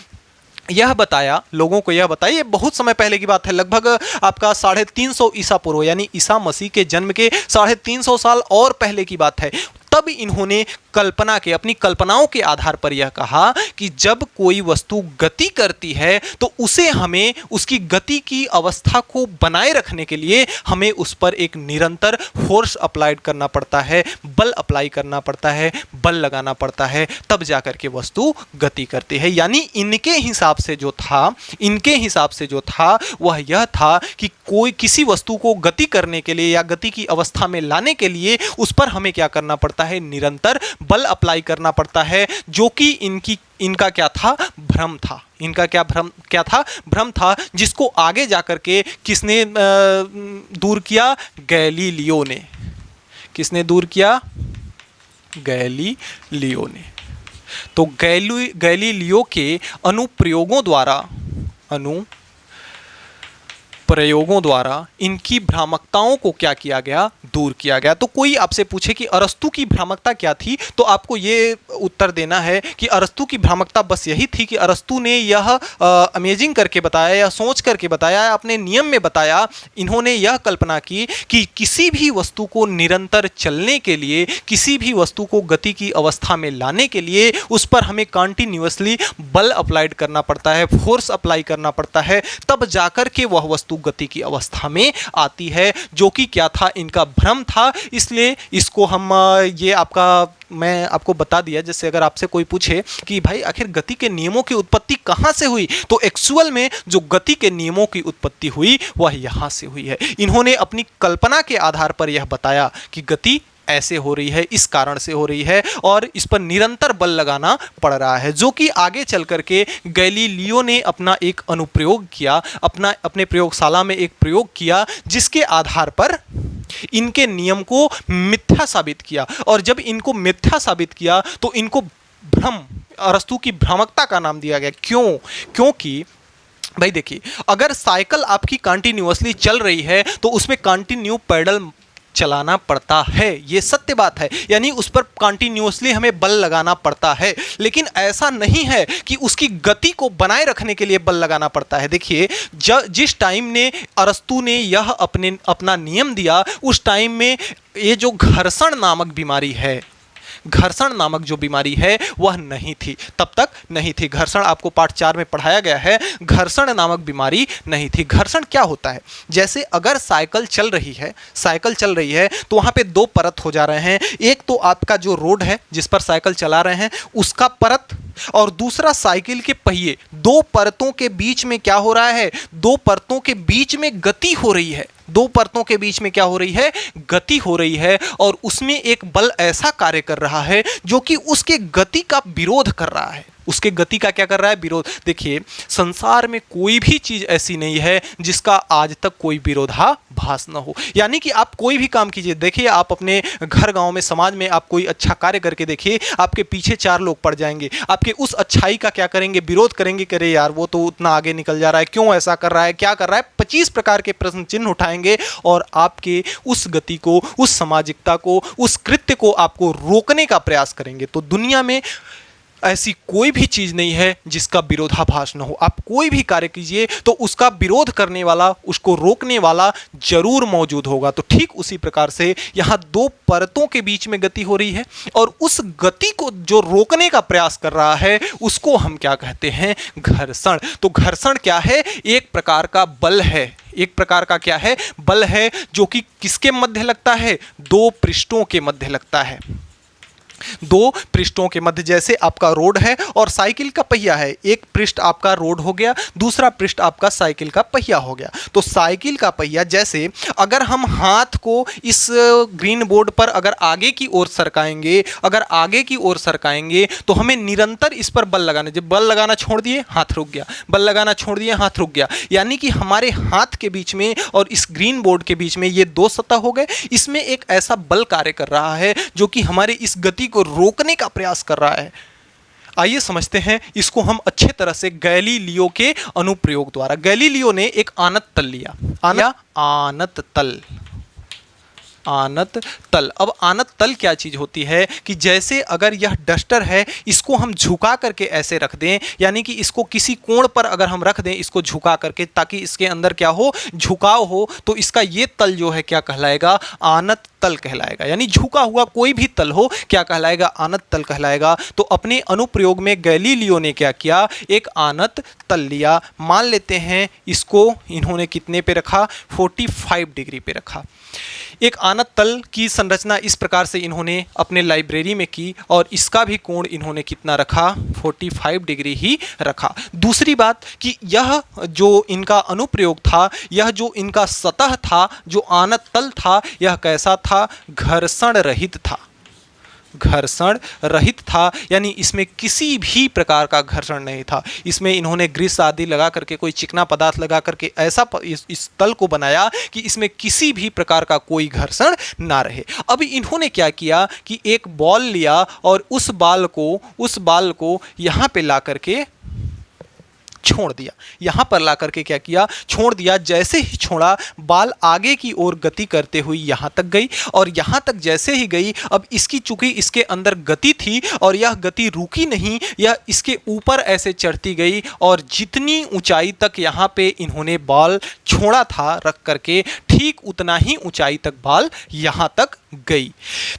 यह बताया, लोगों को यह बताया, ये बहुत समय पहले की बात है, लगभग आपका 350 ईसा पूर्व, यानी ईसा मसीह के जन्म के 350 साल और पहले की बात है। तब इन्होंने कल्पना के, अपनी कल्पनाओं के आधार पर यह कहा कि जब कोई वस्तु गति करती है तो उसे हमें उसकी गति की अवस्था को बनाए रखने के लिए हमें उस पर एक निरंतर फोर्स अप्लाइड करना पड़ता है, बल अप्लाई करना पड़ता है, बल लगाना पड़ता है, तब जाकर के वस्तु गति करती है। यानी इनके हिसाब से जो था वह यह था कि कोई किसी वस्तु को गति करने के लिए या गति की अवस्था में लाने के लिए उस पर हमें क्या करना पड़ता है? निरंतर बल अप्लाई करना पड़ता है, जो कि इनका क्या था? भ्रम था। इनका क्या था? भ्रम था, जिसको आगे जाकर के किसने दूर किया? गैलीलियो ने। किसने दूर किया? गैलीलियो ने। तो गैलीलियो के अनुप्रयोगों द्वारा इनकी भ्रामकताओं को क्या किया गया? दूर किया गया। तो कोई आपसे पूछे कि अरस्तू की भ्रामकता क्या थी, तो आपको ये उत्तर देना है कि अरस्तू की भ्रामकता बस यही थी कि अरस्तू ने यह अमेजिंग करके बताया या सोच करके बताया, अपने नियम में बताया। इन्होंने यह कल्पना की कि किसी भी वस्तु को निरंतर चलने के लिए, किसी भी वस्तु को गति की अवस्था में लाने के लिए उस पर हमें कंटिन्यूअसली बल अप्लाइड करना पड़ता है, फोर्स अप्लाई करना पड़ता है, तब जाकर के वह वस्तु गति की अवस्था में आती है, जो कि क्या था? इनका भ्रम था। इसलिए इसको हम मैं आपको बता दिया। जैसे अगर आपसे कोई पूछे कि भाई आखिर गति के नियमों की उत्पत्ति कहां से हुई, तो एक्चुअल में जो गति के नियमों की उत्पत्ति हुई वह यहां से हुई है। इन्होंने अपनी कल्पना के आधार पर यह बताया कि गति ऐसे हो रही है, इस कारण से हो रही है, और इस पर निरंतर बल लगाना पड़ रहा है, जो कि आगे चल करके गैलीलियो ने अपना एक अनुप्रयोग किया, अपने प्रयोगशाला में एक प्रयोग किया, जिसके आधार पर इनके नियम को मिथ्या साबित किया। और जब इनको मिथ्या साबित किया तो इनको भ्रम, अरस्तू की भ्रामकता का नाम दिया गया। क्योंकि भाई देखिए, अगर साइकिल आपकी कंटिन्यूअसली चल रही है तो उसमें कंटिन्यू पैडल चलाना पड़ता है, ये सत्य बात है, यानी उस पर कंटिन्यूअसली हमें बल लगाना पड़ता है। लेकिन ऐसा नहीं है कि उसकी गति को बनाए रखने के लिए बल लगाना पड़ता है। देखिए, जिस टाइम ने अरस्तू ने यह अपना नियम दिया, उस टाइम में ये जो घर्षण नामक बीमारी है, घर्षण नामक जो बीमारी है वह नहीं थी, तब तक नहीं थी। घर्षण आपको पाठ 4 में पढ़ाया गया है, घर्षण नामक बीमारी नहीं थी। घर्षण क्या होता है? जैसे अगर साइकिल चल रही है तो वहाँ पे 2 परत हो जा रहे हैं। एक तो आपका जो रोड है जिस पर साइकिल चला रहे हैं उसका परत, और दूसरा साइकिल के पहिए। 2 परतों के बीच में क्या हो रहा है? 2 परतों के बीच में गति हो रही है। 2 परतों के बीच में क्या हो रही है? गति हो रही है, और उसमें एक बल ऐसा कार्य कर रहा है जो कि उसके गति का विरोध कर रहा है। उसके गति का क्या कर रहा है? विरोध। देखिए, संसार में कोई भी चीज ऐसी नहीं है जिसका आज तक कोई विरोधाभास न हो। यानी कि आप कोई भी काम कीजिए, देखिए आप अपने घर गांव में, समाज में आप कोई अच्छा कार्य करके देखिए, आपके पीछे 4 लोग पड़ जाएंगे, आपके उस अच्छाई का क्या करेंगे? विरोध करेंगे। करे यार, वो तो उतना आगे निकल जा रहा है, क्यों ऐसा कर रहा है, क्या कर रहा है? 25 प्रकार के प्रश्न चिन्ह उठाएंगे और आपके उस गति को, उस सामाजिकता को, उस कृत्य को आपको रोकने का प्रयास करेंगे। तो दुनिया में ऐसी कोई भी चीज नहीं है जिसका विरोधाभास न हो। आप कोई भी कार्य कीजिए तो उसका विरोध करने वाला, उसको रोकने वाला जरूर मौजूद होगा। तो ठीक उसी प्रकार से यहाँ 2 परतों के बीच में गति हो रही है, और उस गति को जो रोकने का प्रयास कर रहा है उसको हम क्या कहते हैं? घर्षण। तो घर्षण क्या है? एक प्रकार का बल है। एक प्रकार का क्या है? बल है, जो कि किसके मध्य लगता है? 2 पृष्ठों के मध्य लगता है। दो पृष्ठों के मध्य, जैसे आपका रोड है और साइकिल का पहिया है, एक पृष्ठ आपका रोड हो गया, दूसरा पृष्ठ आपका साइकिल का पहिया हो गया। तो साइकिल का पहिया, जैसे अगर हम हाथ को इस ग्रीन बोर्ड पर अगर आगे की ओर सरकाएंगे, अगर आगे की ओर सरकाएंगे तो हमें निरंतर इस पर बल लगाना, जब बल लगाना छोड़ दिए हाथ रुक गया, बल लगाना छोड़ दिए हाथ रुक गया, यानी कि हमारे हाथ के बीच में और इस ग्रीन बोर्ड के बीच में ये दो सतह हो गए। इसमें एक ऐसा बल कार्य कर रहा है जो कि हमारे इस गति को रोकने का प्रयास कर रहा है। आइए समझते हैं इसको हम अच्छे तरह से गैलीलियो के अनुप्रयोग द्वारा। गैलीलियो ने एक आनत तल लिया, आनत तल, आनत तल। अब आनत तल क्या चीज़ होती है कि जैसे अगर यह डस्टर है, इसको हम झुका करके ऐसे रख दें, यानी कि इसको किसी कोण पर अगर हम रख दें, इसको झुका करके, ताकि इसके अंदर क्या हो, झुकाव हो, तो इसका ये तल जो है क्या कहलाएगा, आनत तल कहलाएगा। यानी झुका हुआ कोई भी तल हो क्या कहलाएगा, आनत तल कहलाएगा। तो अपने अनुप्रयोग में गैलीलियो ने क्या किया, एक आनत तल लिया। मान लेते हैं इसको इन्होंने कितने पे रखा, 45 डिग्री पे रखा। एक आनत तल की संरचना इस प्रकार से इन्होंने अपने लाइब्रेरी में की और इसका भी कोण इन्होंने कितना रखा, 45 डिग्री ही रखा। दूसरी बात कि यह जो इनका अनुप्रयोग था, यह जो इनका सतह था, जो आनत तल था, यह कैसा था, घर्षण रहित था, घर्षण रहित था। यानी इसमें किसी भी प्रकार का घर्षण नहीं था। इसमें इन्होंने ग्रीस आदि लगा करके, कोई चिकना पदार्थ लगा करके ऐसा इस तल को बनाया कि इसमें किसी भी प्रकार का कोई घर्षण ना रहे। अब इन्होंने क्या किया कि एक बॉल लिया और उस बाल को यहाँ पे ला करके छोड़ दिया, यहां पर ला करके क्या किया, छोड़ दिया। जैसे ही छोड़ा, बाल आगे की ओर गति करते हुए यहां तक गई और यहां तक जैसे ही गई, अब इसकी चूंकि इसके अंदर गति थी और यह गति रुकी नहीं, यह इसके ऊपर ऐसे चढ़ती गई और जितनी ऊंचाई तक यहां पे इन्होंने बाल छोड़ा था रख करके, ठीक उतना ही ऊंचाई तक बाल यहां तक गई।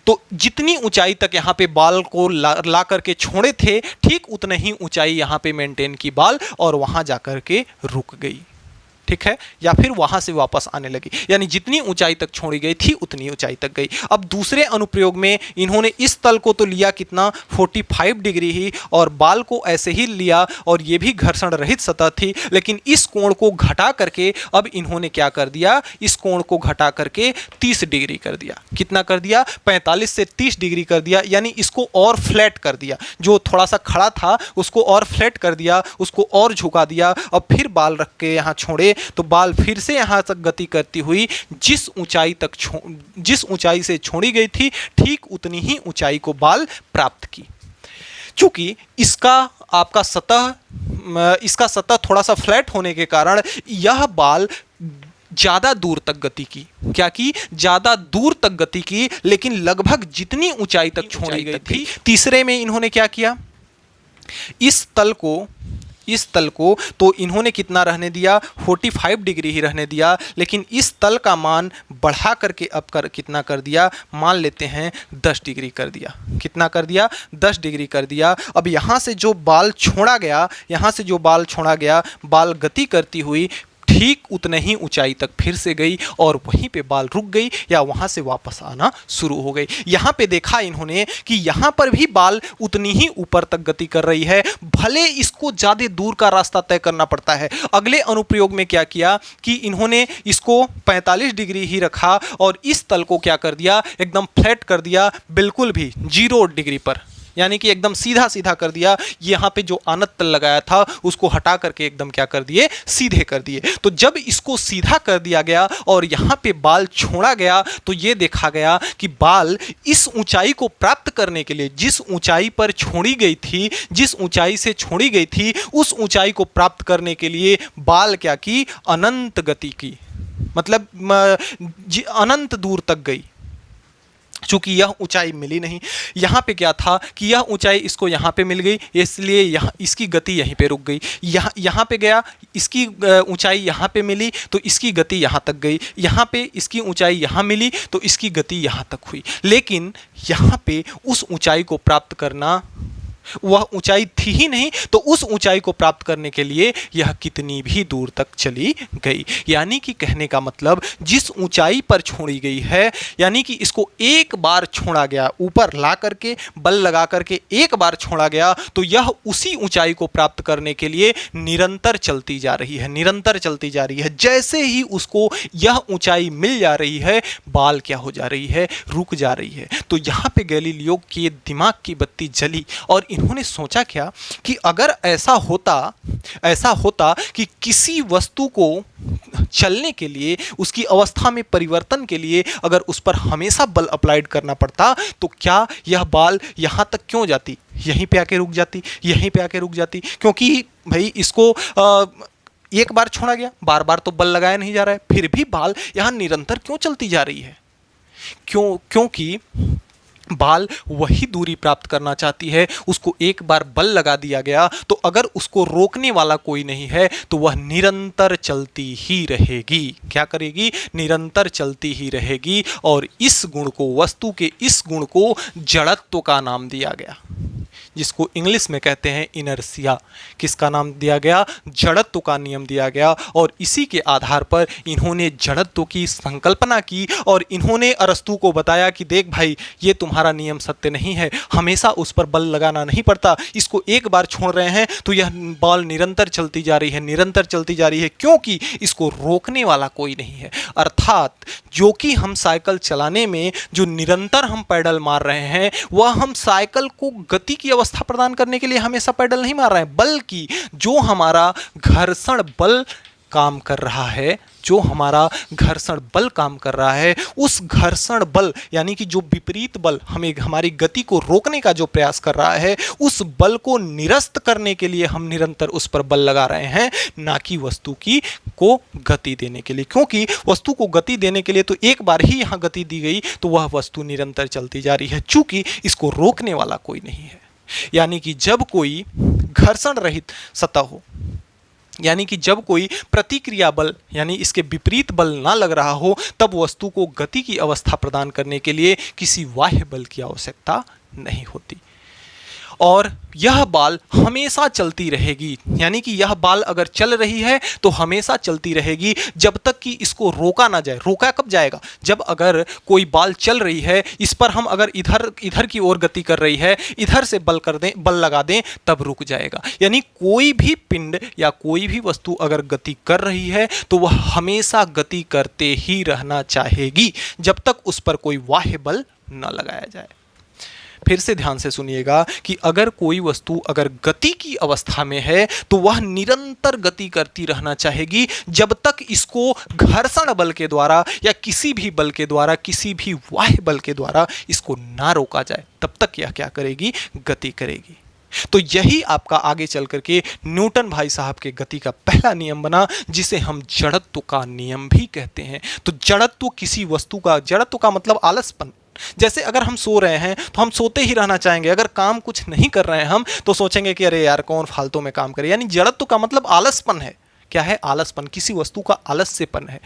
तो जितनी ऊंचाई तक यहां पे बाल को ला करके छोड़े थे, ठीक उतने ही ऊंचाई यहां पे मेंटेन की बाल और वहां जाकर के रुक गई, ठीक है, या फिर वहां से वापस आने लगी। यानी जितनी ऊंचाई तक छोड़ी गई थी उतनी ऊंचाई तक गई। अब दूसरे अनुप्रयोग में इन्होंने इस तल को तो लिया कितना, 45 डिग्री ही, और बाल को ऐसे ही लिया और ये भी घर्षण रहित सतह थी, लेकिन इस कोण को घटा करके अब इन्होंने क्या कर दिया, इस कोण को घटा करके 30 डिग्री कर दिया। कितना कर दिया, 45 से 30 डिग्री कर दिया। यानी इसको और फ्लैट कर दिया, जो थोड़ा सा खड़ा था उसको और फ्लैट कर दिया, उसको और झुका दिया। अब फिर बाल रख के यहाँ छोड़े तो बाल फिर से यहां तक गति करती हुई जिस ऊंचाई से छोड़ी गई थी, ठीक उतनी ही ऊंचाई को बाल प्राप्त की। चूंकि इसका सतह थोड़ा सा फ्लैट होने के कारण यह बाल ज्यादा दूर तक गति की, क्या की, ज्यादा दूर तक गति की, लेकिन लगभग जितनी ऊंचाई तक छोड़ी गई थी। तीसरे में इन्होंने क्या किया, इस तल को तो इन्होंने कितना रहने दिया, 45 डिग्री ही रहने दिया, लेकिन इस तल का मान बढ़ा करके अब कितना कर दिया, मान लेते हैं 10 डिग्री कर दिया। कितना कर दिया, 10 डिग्री कर दिया। अब यहाँ से जो बाल छोड़ा गया, बाल गति करती हुई ठीक उतने ही ऊंचाई तक फिर से गई और वहीं पे बाल रुक गई या वहां से वापस आना शुरू हो गई। यहां पे देखा इन्होंने कि यहां पर भी बाल उतनी ही ऊपर तक गति कर रही है, भले इसको ज्यादा दूर का रास्ता तय करना पड़ता है। अगले अनुप्रयोग में क्या किया कि इन्होंने इसको 45 डिग्री ही रखा और इस तल को क्या कर दिया, एकदम फ्लैट कर दिया, बिल्कुल भी 0 डिग्री पर, यानी कि एकदम सीधा सीधा कर दिया। यहाँ पे जो आनत तल लगाया था उसको हटा करके एकदम क्या कर दिए, सीधे कर दिए। तो जब इसको सीधा कर दिया गया और यहाँ पे बाल छोड़ा गया तो ये देखा गया कि बाल इस ऊंचाई को प्राप्त करने के लिए, जिस ऊंचाई पर छोड़ी गई थी, जिस ऊंचाई से छोड़ी गई थी, उस ऊंचाई को प्राप्त करने के लिए बाल क्या की, अनंत गति की, मतलब अनंत दूर तक गई। चूंकि यह ऊंचाई मिली नहीं, यहाँ पे क्या था कि यह ऊंचाई इसको यहाँ पे मिल गई, इसलिए यहाँ इसकी गति यहीं पे रुक गई। यहाँ पे गया, इसकी ऊंचाई यहाँ पे मिली तो इसकी गति यहाँ तक गई। यहाँ पे इसकी ऊंचाई यहाँ मिली तो इसकी गति यहाँ तक हुई। लेकिन यहाँ पे उस ऊंचाई को प्राप्त करना वह ऊंचाई थी ही नहीं, तो उस ऊंचाई को प्राप्त करने के लिए यह कितनी भी दूर तक चली गई। यानी कि कहने का मतलब जिस ऊंचाई पर छोड़ी गई है, यानी कि इसको एक बार छोड़ा गया, ऊपर ला करके बल लगा करके एक बार छोड़ा गया, तो यह उसी ऊंचाई को प्राप्त करने के लिए निरंतर चलती जा रही है, निरंतर चलती जा रही है। जैसे ही उसको यह ऊंचाई मिल जा रही है, बाल क्या हो जा रही है, रुक जा रही है। तो यहाँ पे गैलीलियो के दिमाग की बत्ती जली और इन्होंने सोचा क्या कि अगर ऐसा होता कि किसी वस्तु को चलने के लिए, उसकी अवस्था में परिवर्तन के लिए अगर उस पर हमेशा बल अप्लाइड करना पड़ता, तो क्या यह बाल यहाँ तक क्यों जाती, यहीं पे आके रुक जाती, यहीं पे आके रुक जाती। क्योंकि भाई इसको एक बार छोड़ा गया, बार बार तो बल लगाया नहीं जा रहा है, फिर भी बाल यहाँ निरंतर क्यों चलती जा रही है? क्योंकि बाल वही दूरी प्राप्त करना चाहती है, उसको एक बार बल लगा दिया गया, तो अगर उसको रोकने वाला कोई नहीं है तो वह निरंतर चलती ही रहेगी। क्या करेगी? निरंतर चलती ही रहेगी। और इस गुण को, वस्तु के इस गुण को जड़त्व का नाम दिया गया, जिसको इंग्लिश में कहते हैं इनर्शिया। किसका नाम दिया गया? जड़त्व का नियम दिया गया। और इसी के आधार पर इन्होंने जड़त्व की संकल्पना की और इन्होंने अरस्तु को बताया कि देख भाई, ये तुम्हारा नियम सत्य नहीं है, हमेशा उस पर बल लगाना नहीं पड़ता, इसको एक बार छोड़ रहे हैं तो यह बॉल निरंतर चलती जा रही है, निरंतर चलती जा रही है, क्योंकि इसको रोकने वाला कोई नहीं है। अर्थात जो कि हम साइकिल चलाने में जो निरंतर हम पैडल मार रहे हैं, वह हम साइकिल को गति की अवस्था प्रदान करने के लिए हमेशा पैडल नहीं मार रहे हैं, बल्कि जो हमारा घर्षण बल काम कर रहा है, जो हमारा घर्षण बल काम कर रहा है, उस घर्षण बल यानी कि जो विपरीत बल हमें हमारी गति को रोकने का जो प्रयास कर रहा है, उस बल को निरस्त करने के लिए हम निरंतर उस पर बल लगा रहे हैं, ना कि वस्तु की को गति देने के लिए। क्योंकि वस्तु को गति देने के लिए तो एक बार ही यहाँ गति दी गई, तो वह वस्तु निरंतर चलती जा रही है, चूंकि इसको रोकने वाला कोई नहीं है। यानी कि जब कोई घर्षण रहित सतह हो, यानी कि जब कोई प्रतिक्रिया बल यानी इसके विपरीत बल ना लग रहा हो, तब वस्तु को गति की अवस्था प्रदान करने के लिए किसी बाह्य बल की आवश्यकता नहीं होती। और यह बाल हमेशा चलती रहेगी, यानी कि यह बाल अगर चल रही है तो हमेशा चलती रहेगी जब तक कि इसको रोका ना जाए। रोका कब जाएगा? जब अगर कोई बाल चल रही है, इस पर हम अगर इधर की ओर गति कर रही है, इधर से बल कर दें, बल लगा दें, तब रुक जाएगा। यानी कोई भी पिंड या कोई भी वस्तु अगर गति कर रही है तो वह हमेशा गति करते ही रहना चाहेगी जब तक उस पर कोई बाह्य बल न लगाया जाए। फिर से ध्यान से सुनिएगा कि अगर कोई वस्तु अगर गति की अवस्था में है तो वह निरंतर गति करती रहना चाहेगी जब तक इसको घर्षण बल के द्वारा या किसी भी बल के द्वारा, किसी भी बाह्य बल के द्वारा इसको ना रोका जाए, तब तक यह क्या करेगी? गति करेगी। तो यही आपका आगे चल करके न्यूटन भाई साहब के गति का पहला नियम बना, जिसे हम जड़त्व का नियम भी कहते हैं। तो जड़त्व किसी वस्तु का, जड़त्व का मतलब आलसपन। जैसे अगर हम सो रहे हैं तो हम सोते ही रहना चाहेंगे, अगर काम कुछ नहीं कर रहे हैं हम तो सोचेंगे कि अरे यार कौन फालतू में काम करे। यानी जड़त्व का मतलब आलसपन है। क्या है? आलसपन। किसी वस्तु का आलस्यपन है।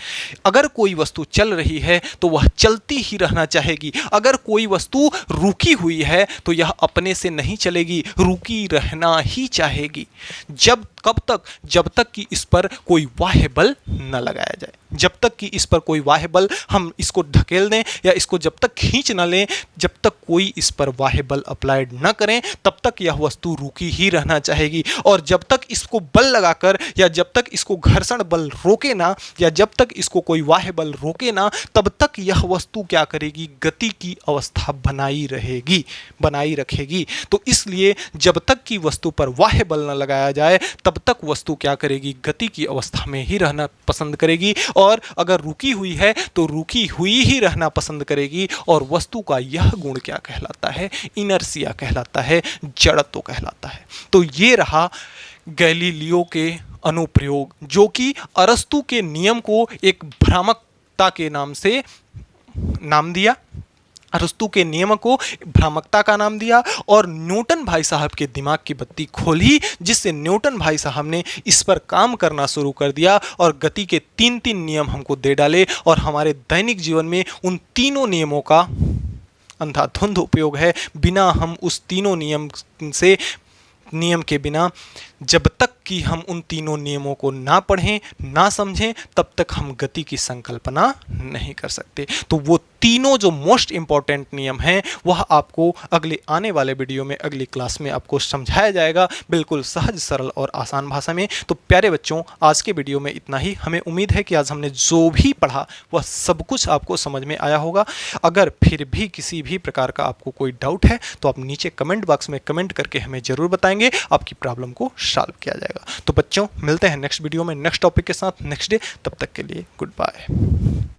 अगर कोई वस्तु चल रही है तो वह चलती ही रहना चाहेगी। अगर कोई वस्तु रुकी हुई है तो यह अपने से नहीं चलेगी, रुकी रहना ही चाहेगी। कब तक? जब तक कि इस पर कोई बाह्य बल न लगाया जाए, जब तक कि इस पर कोई बाह्य बल, हम इसको ढकेल दें या इसको जब तक खींच न लें, जब तक कोई इस पर बाह्य बल अप्लाइड न करें, तब तक यह वस्तु रुकी ही रहना चाहेगी। और जब तक इसको बल लगाकर या जब तक इसको घर्षण बल रोके ना, या जब तक इसको कोई बाह्य बल रोके ना, तब तक यह वस्तु क्या करेगी? गति की अवस्था बनाई रहेगी, बनाई रखेगी। तो इसलिए जब तक कि वस्तु पर बाह्य बल न लगाया जाए तब तक वस्तु क्या करेगी? गति की अवस्था में ही रहना पसंद करेगी। और अगर रुकी हुई है तो रुकी हुई ही रहना पसंद करेगी। और वस्तु का यह गुण क्या कहलाता है? इनर्शिया कहलाता है, जड़त्व कहलाता है। तो ये रहा गैलीलियो के अनुप्रयोग, जो कि अरस्तु के नियम को एक भ्रामकता के नाम से नाम दिया, अरस्तु के नियम को भ्रामकता का नाम दिया, और न्यूटन भाई साहब के दिमाग की बत्ती खोली, जिससे न्यूटन भाई साहब ने इस पर काम करना शुरू कर दिया और गति के 3 नियम हमको दे डाले। और हमारे दैनिक जीवन में उन तीनों नियमों का अंधाधुंध उपयोग है, बिना हम उस तीनों नियम के बिना, जब तक कि हम उन तीनों नियमों को ना पढ़ें ना समझें, तब तक हम गति की संकल्पना नहीं कर सकते। तो वो तीनों जो मोस्ट इंपॉर्टेंट नियम हैं वह आपको अगले आने वाले वीडियो में, अगली क्लास में आपको समझाया जाएगा, बिल्कुल सहज सरल और आसान भाषा में। तो प्यारे बच्चों, आज के वीडियो में इतना ही। हमें उम्मीद है कि आज हमने जो भी पढ़ा वह सब कुछ आपको समझ में आया होगा। अगर फिर भी किसी भी प्रकार का आपको कोई डाउट है तो आप नीचे कमेंट बॉक्स में कमेंट करके हमें ज़रूर बताएंगे, आपकी प्रॉब्लम को सॉल्व किया जाएगा। तो बच्चों, मिलते हैं नेक्स्ट वीडियो में नेक्स्ट टॉपिक के साथ नेक्स्ट डे। तब तक के लिए गुड बाय।